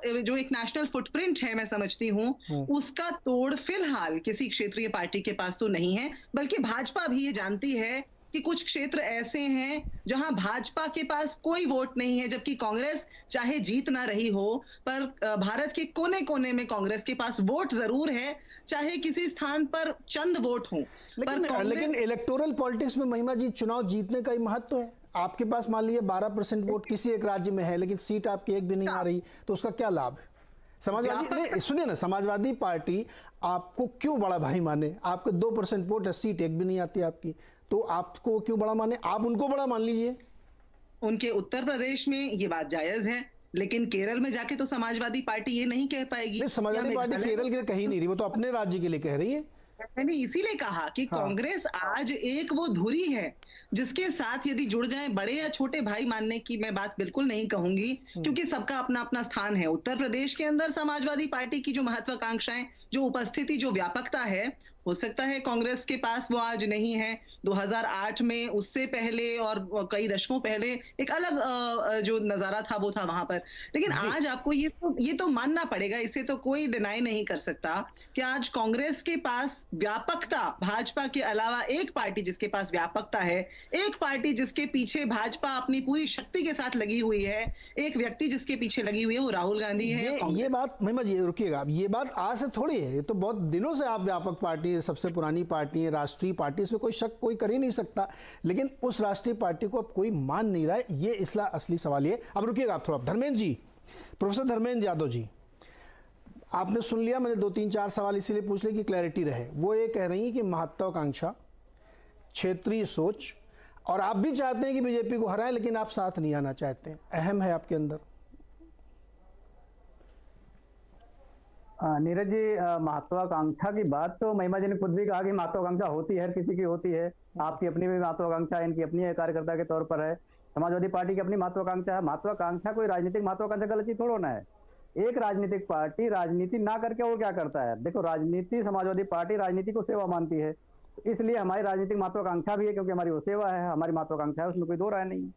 जो एक national footprint है, मैं समझती हूँ, उसका तोड़ फिलहाल किसी क्षेत्रीय पार्टी के पास तो नहीं है, बल्कि भाजपा भी ये जानती है कि कुछ क्षेत्र ऐसे हैं जहां भाजपा के पास कोई वोट नहीं है, जबकि कांग्रेस चाहे जीत ना रही हो, पर भारत के कोने कोने में कांग्रेस के पास वोट जरूर है, चाहे किसी स्थान पर चंद वोट हों। लेकिन इलेक्टोरल पॉलिटिक्स में महिमा जी, चुनाव जीतने का ही महत्व है। आपके पास मान लीजिए 12% वोट किसी एक राज्य में है, लेकिन सीट आपकी एक भी नहीं आ रही, तो उसका क्या लाभ है? समाजवादी, सुनिए ना, समाजवादी पार्टी आपको क्यों बड़ा भाई माने? आपके 2% वोट है, सीट एक भी नहीं आती आपकी, तो आपको क्यों बड़ा माने? आप उनको बड़ा मान लीजिए। उनके उत्तर प्रदेश में ये बात जायज है, लेकिन केरल में जाके तो समाजवादी पार्टी ये नहीं कह पाएगी। समाजवादी पार्टी केरल के लिए कह ही नहीं रही, वो तो अपने राज्य के लिए कह रही है। मैंने इसीलिए कहा कि कांग्रेस आज एक वो धुरी है जिसके साथ यदि जुड़ जाए, बड़े या छोटे भाई मानने की मैं बात बिल्कुल नहीं कहूंगी, क्योंकि सबका अपना अपना स्थान है। उत्तर प्रदेश के अंदर समाजवादी पार्टी की जो महत्वाकांक्षाएं, जो उपस्थिति, जो व्यापकता है, हो सकता है कांग्रेस के पास वो आज नहीं है। 2008 में, उससे पहले और कई दशकों पहले एक अलग जो नजारा था वो था वहां पर, लेकिन आज आपको ये तो मानना पड़ेगा, इसे तो कोई डिनाई नहीं कर सकता कि आज कांग्रेस के पास व्यापकता, भाजपा के अलावा एक पार्टी जिसके पास व्यापकता है, एक पार्टी जिसके पीछे भाजपा अपनी पूरी शक्ति के साथ लगी हुई है, एक व्यक्ति जिसके पीछे लगी हुई है, वो राहुल गांधी है। ये बात महिमा जी रुकिएगा, ये बात आज से थोड़ी है, ये तो बहुत दिनों से आप व्यापक पार्टी, सबसे पुरानी पार्टी है, राष्ट्रीय पार्टी, इसमें कोई शक कोई कर ही नहीं सकता, लेकिन उस राष्ट्रीय पार्टी को अब कोई मान नहीं रहा है, ये इसला असली सवाल ये। अब रुकिएगा आप थोड़ा, धर्मेंद्र जी, प्रोफेसर धर्मेंद्र यादव जी, आपने सुन लिया, मैंने 2-3-4 सवाल इसीलिए पूछ लिए कि क्लैरिटी रहे। वो ये कह रही है कि महत्वाकांक्षा, क्षेत्रीय सोच, और आप भी चाहते हैं कि बीजेपी को हराएं, लेकिन आप साथ नहीं आना चाहते हैं, अहम है आपके अंदर। नीरज जी, महत्वाकांक्षा की बात तो महिमा जी ने खुद भी कहा कि महत्वाकांक्षा होती है, हर किसी की होती है। आपकी अपनी भी महत्वाकांक्षा है, इनकी अपनी है, कार्यकर्ता के तौर पर है। समाजवादी पार्टी की अपनी महत्वाकांक्षा है। महत्वाकांक्षा कोई राजनीतिक महत्वाकांक्षा गलत चीज थोड़ा ना है। एक राजनीतिक पार्टी राजनीति ना करके वो क्या करता है? देखो, राजनीति, समाजवादी पार्टी राजनीति को सेवा मानती है, इसलिए हमारी राजनीतिक महत्वाकांक्षा भी है, क्योंकि हमारी वो सेवा है, हमारी महत्वाकांक्षा है, उसमें कोई दो राय नहीं।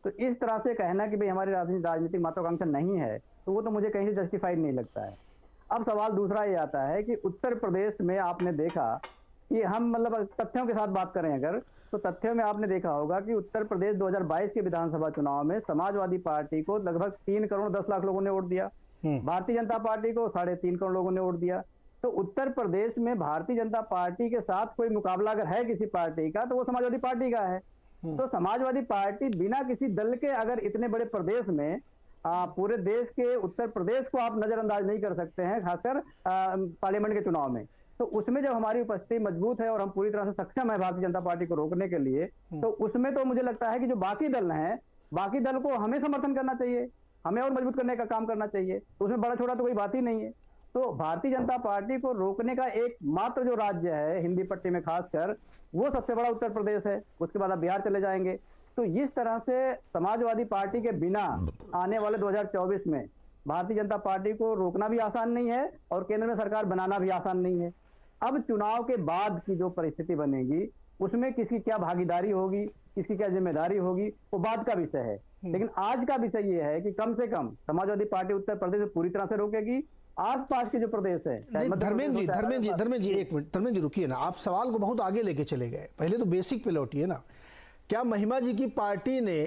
तो इस तरह से कहना कि भाई हमारी राजनीतिक महत्वाकांक्षा नहीं है, तो वो तो मुझे कहीं से जस्टिफाइड नहीं लगता है। अब सवाल दूसरा ये आता है कि उत्तर प्रदेश में आपने देखा कि हम मतलब तथ्यों के साथ बात करें अगर, तो तथ्यों में आपने देखा होगा कि उत्तर प्रदेश 2022 के विधानसभा चुनाव में समाजवादी पार्टी को लगभग 3 करोड़ 10 लाख लोगों ने वोट दिया, भारतीय जनता पार्टी को 3.5 करोड़ लोगों ने वोट दिया। तो उत्तर प्रदेश में भारतीय जनता पार्टी के साथ कोई मुकाबला अगर है किसी पार्टी का, तो वो समाजवादी पार्टी का है। तो समाजवादी पार्टी बिना किसी दल के अगर इतने बड़े प्रदेश में, पूरे देश के उत्तर प्रदेश को आप नजरअंदाज नहीं कर सकते हैं, खासकर पार्लियामेंट के चुनाव में। तो उसमें जब हमारी उपस्थिति मजबूत है और हम पूरी तरह से सक्षम है भारतीय जनता पार्टी को रोकने के लिए, तो उसमें तो मुझे लगता है कि जो बाकी दल हैं, बाकी दल को हमें समर्थन करना चाहिए, हमें और मजबूत करने का काम करना चाहिए। तो उसमें बड़ा छोटा तो कोई बात ही नहीं है। तो भारतीय जनता पार्टी को रोकने का एकमात्र जो राज्य है हिंदी पट्टी में खासकर, वो सबसे बड़ा उत्तर प्रदेश है। उसके बाद आप बिहार चले जाएंगे। तो इस तरह से समाजवादी पार्टी के बिना आने वाले 2024 में भारतीय जनता पार्टी को रोकना भी आसान नहीं है और केंद्र में सरकार बनाना भी आसान नहीं है। अब चुनाव के बाद की जो परिस्थिति बनेगी, उसमें किसकी क्या भागीदारी होगी, किसकी क्या जिम्मेदारी होगी, वो बाद का विषय है। लेकिन आज का विषय ये है कि कम से कम समाजवादी पार्टी उत्तर प्रदेश पूरी तरह से रोकेगी। आसपास के जो प्रदेश है, धर्मेंद्र जी एक मिनट, धर्मेंद्र जी रुकिए ना, आप सवाल को बहुत आगे लेके चले गए, पहले तो बेसिक पे लौटिए ना। क्या महिमा जी की पार्टी ने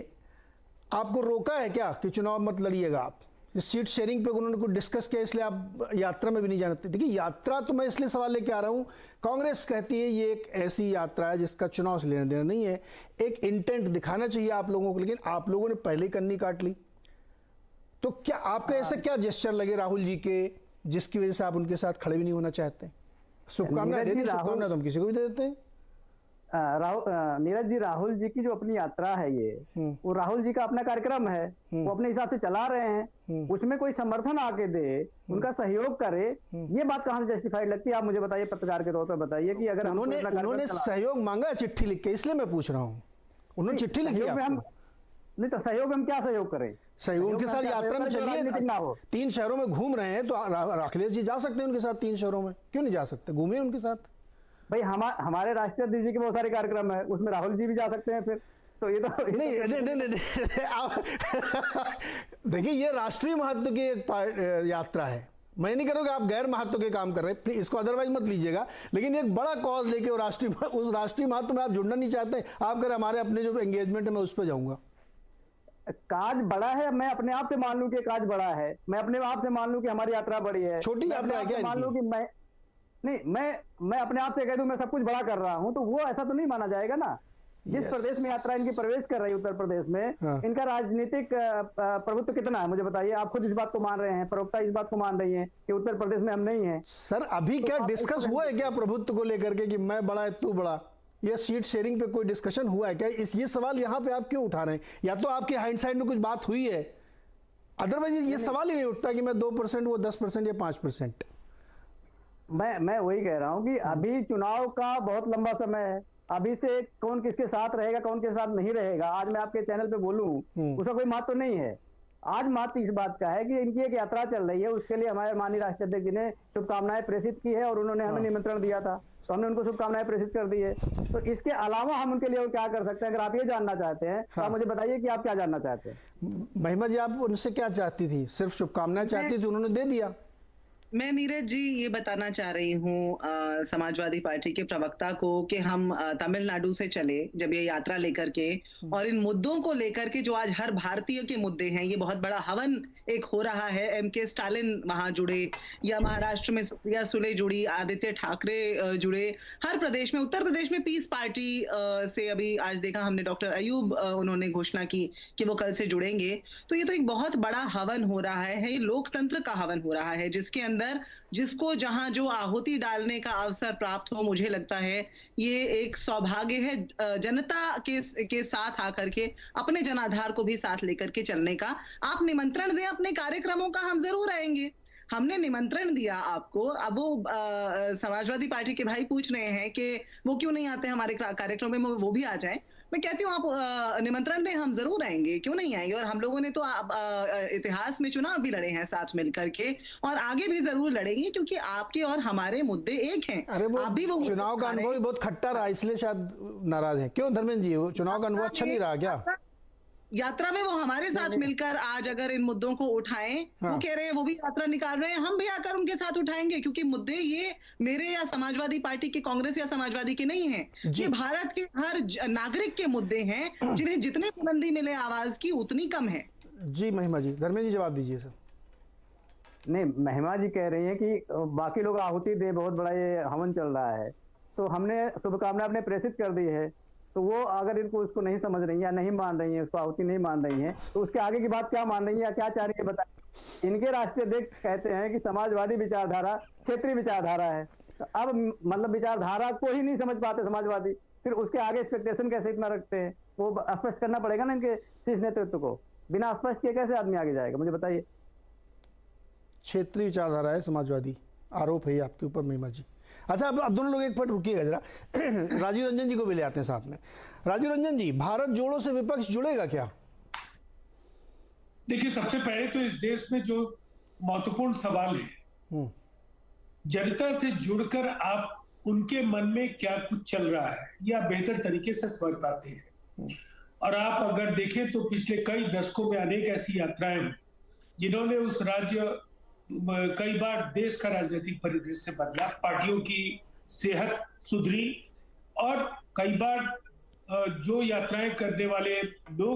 आपको रोका है क्या कि चुनाव मत लड़िएगा आप? इस सीट शेयरिंग पे उन्होंने कुछ डिस्कस किया, इसलिए आप यात्रा में भी नहीं जानते? देखिए, यात्रा तो मैं इसलिए सवाल लेके आ रहा हूँ, कांग्रेस कहती है ये एक ऐसी यात्रा है जिसका चुनाव से लेना देना नहीं है, एक इंटेंट दिखाना चाहिए आप लोगों को, लेकिन आप लोगों ने पहले ही कन्नी काट ली। तो क्या आपका ऐसे क्या जेस्चर लगे राहुल जी के, जिसकी वजह से आप उनके साथ खड़े भी नहीं होना चाहते? शुभकामनाएं देते, शुभकामनाएं तो हम किसी को भी दे देते हैं। नीरज जी, राहुल जी की जो अपनी यात्रा है ये, वो राहुल जी का अपना कार्यक्रम है, वो अपने हिसाब से चला रहे हैं। उसमें कोई समर्थन आके दे, उनका सहयोग करे, ये बात कहाँ से जस्टिफाइड लगती है? आप मुझे बताइए, पत्रकार के तौर पर बताइए कि अगर उन्होंने सहयोग मांगा है चिट्ठी लिख के, इसलिए मैं पूछ रहा हूँ। उन्होंने चिट्ठी लिखी है, नहीं तो सहयोग हम क्या सहयोग करें? सहयोग उनके साथ यात्रा में चलिए, 3 शहरों में घूम रहे हैं, तो अखिलेश जी जा सकते हैं उनके साथ 3 शहरों में, क्यों नहीं जा सकते? घूमिए उनके साथ। भाई हमारे राष्ट्रीय अध्यक्ष जी के बहुत सारे कार्यक्रम है, उसमें राहुल जी भी जा सकते हैं। फिर तो ये तो नहीं नहीं नहीं, नहीं, नहीं देखिए ये राष्ट्रीय महत्व की एक यात्रा है। मैं नहीं करूँगा आप गैर महत्व के काम कर रहे हैं, इसको अदरवाइज मत लीजिएगा, लेकिन एक बड़ा कॉज लेके उस राष्ट्रीय महत्व में आप जुड़ना नहीं चाहते। आप कह रहे हमारे अपने जो एंगेजमेंट है मैं उस पर जाऊंगा। काज बड़ा है, मैं अपने आप से मान लूं कि काज बड़ा है, मैं अपने आप से मान लूं कि हमारी यात्रा बड़ी है, छोटी यात्रा है क्या मान लूं इनकी? कि मैं अपने आप से कह दूं मैं सब कुछ बड़ा कर रहा हूं, तो वो ऐसा तो नहीं माना जाएगा ना। जिस Yes. प्रदेश में यात्रा इनकी प्रवेश कर रही है उत्तर प्रदेश में, हाँ। इनका राजनीतिक प्रभुत्व कितना है मुझे बताइए। आप खुद इस बात को मान रहे हैं, प्रवक्ता इस बात को मान रही है कि उत्तर प्रदेश में हम नहीं है। सर अभी क्या डिस्कस हुआ है क्या प्रभुत्व को लेकर के कि मैं बड़ा है तू बड़ा, या सीट शेयरिंग पे कोई डिस्कशन हुआ है क्या? ये सवाल यहाँ पे आप क्यों उठा रहे हैं? या तो आपकी हाइंडसाइड में कुछ बात हुई है, अदरवाइज ये सवाल ही नहीं उठता कि मैं 2% वो 10% या 5%। मैं वही कह रहा हूं कि अभी चुनाव का बहुत लंबा समय है, अभी से कौन किसके साथ रहेगा कौन किसके साथ नहीं रहेगा आज मैं आपके चैनल पे बोलूं उसका कोई महत्व तो नहीं है। आज महत्व इस बात का है कि इनकी एक यात्रा चल रही है, उसके लिए हमारे माननीय राष्ट्रीय अध्यक्ष जी ने शुभकामनाएं प्रेषित की है और उन्होंने हमें निमंत्रण दिया था तो हमने उनको शुभकामनाएं प्रेषित कर दी है। तो इसके अलावा हम उनके लिए और क्या कर सकते हैं? अगर आप ये जानना चाहते हैं तो आप मुझे बताइए कि आप क्या जानना चाहते हैं। महिमा जी आप उनसे क्या चाहती थी? सिर्फ शुभकामनाएं चाहती थी, उन्होंने दे दिया। मैं नीरज जी ये बताना चाह रही हूँ समाजवादी पार्टी के प्रवक्ता को कि हम तमिलनाडु से चले जब ये यात्रा लेकर के, और इन मुद्दों को लेकर के जो आज हर भारतीय के मुद्दे हैं, ये बहुत बड़ा हवन एक हो रहा है। एमके स्टालिन वहां जुड़े, या महाराष्ट्र में सुप्रिया सुले जुड़ी, आदित्य ठाकरे जुड़े, हर प्रदेश में, उत्तर प्रदेश में पीस पार्टी से अभी आज देखा हमने डॉक्टर अयूब उन्होंने घोषणा की कि वो कल से जुड़ेंगे। तो ये तो एक बहुत बड़ा हवन हो रहा है, ये लोकतंत्र का हवन हो रहा है जिसके अंदर जिसको जहां जो आहुति डालने का अवसर प्राप्त हो, मुझे लगता है ये एक सौभाग्य है जनता के साथ आकर के अपने जनाधार को भी साथ लेकर के चलने का। आप निमंत्रण दें अपने कार्यक्रमों का, हम जरूर आएंगे। हमने निमंत्रण दिया आपको, अब वो समाजवादी पार्टी के भाई पूछ रहे हैं कि वो क्यों नहीं आते हमारे कार्यक्रम में, वो भी आ जाएं। मैं कहती हूँ आप निमंत्रण दें, हम जरूर आएंगे, क्यों नहीं आएंगे। और हम लोगों ने तो इतिहास में चुनाव भी लड़े हैं साथ मिलकर के, और आगे भी जरूर लड़ेंगे क्योंकि आपके और हमारे मुद्दे एक हैं। अरे वो आप भी वो चुनाव का अनुभव बहुत खट्टा रहा, इसलिए शायद नाराज हैं। क्यों धर्मेंद्र जी, वो चुनाव का अनुभव अच्छा नहीं रहा क्या? यात्रा में वो हमारे साथ मिलकर आज अगर इन मुद्दों को उठाएं, वो कह रहे हैं, वो भी यात्रा निकाल रहे हैं, हम भी आकर उनके साथ उठाएंगे, क्योंकि मुद्दे ये मेरे या समाजवादी पार्टी के, कांग्रेस या समाजवादी के नहीं हैं। ये भारत के हर नागरिक के मुद्दे हैं जिन्हें जितने बुलंदी मिले आवाज की उतनी कम है। जी महिमा जी, धर्मेंद्र जी जवाब दीजिए सर। नहीं, महिमा जी कह रही है कि बाकी लोग आहुति दे, बहुत बड़ा ये हवन चल रहा है, तो हमने शुभकामनाएं अपने प्रेषित कर दी है। तो वो अगर इनको उसको नहीं समझ रही है या नहीं मान रही है, उसको आहुति नहीं मान रही है, तो उसके आगे की बात क्या मान रही है या क्या चाह रही है बताइए। इनके राष्ट्रीय अध्यक्ष कहते हैं कि समाजवादी विचारधारा क्षेत्रीय विचारधारा है, तो अब मतलब विचारधारा को ही नहीं समझ पाते समाजवादी, फिर उसके आगे एक्सपेक्टेशन कैसे इतना रखते हैं? वो स्पष्ट करना पड़ेगा ना इनके शीर्ष नेतृत्व को। बिना स्पष्ट किए कैसे आदमी आगे जाएगा, मुझे बताइए। क्षेत्रीय विचारधारा है समाजवादी, आरोप है आपके ऊपर महिमा जी। अच्छा अब दोनों लोग एक पट रुकिएगा जरा राजीव रंजन जी को भी ले आते हैं साथ में। राजीव रंजन जी, भारत जोड़ो से विपक्ष जुड़ेगा क्या? देखिए, सबसे पहले तो इस देश में जो महत्वपूर्ण सवाल है, जनता से जुड़कर आप उनके मन में क्या कुछ चल रहा है या बेहतर तरीके से समझ पाते हैं। और आप अगर देखें तो पिछले कई दशकों में अनेक ऐसी यात्राएं हैं जिन्होंने उस राज्य, कई बार देश का राजनीतिक परिदृश्य बदला, पार्टियों की सेहत सुधरी, और कई बार जो यात्राएं करने वाले लोग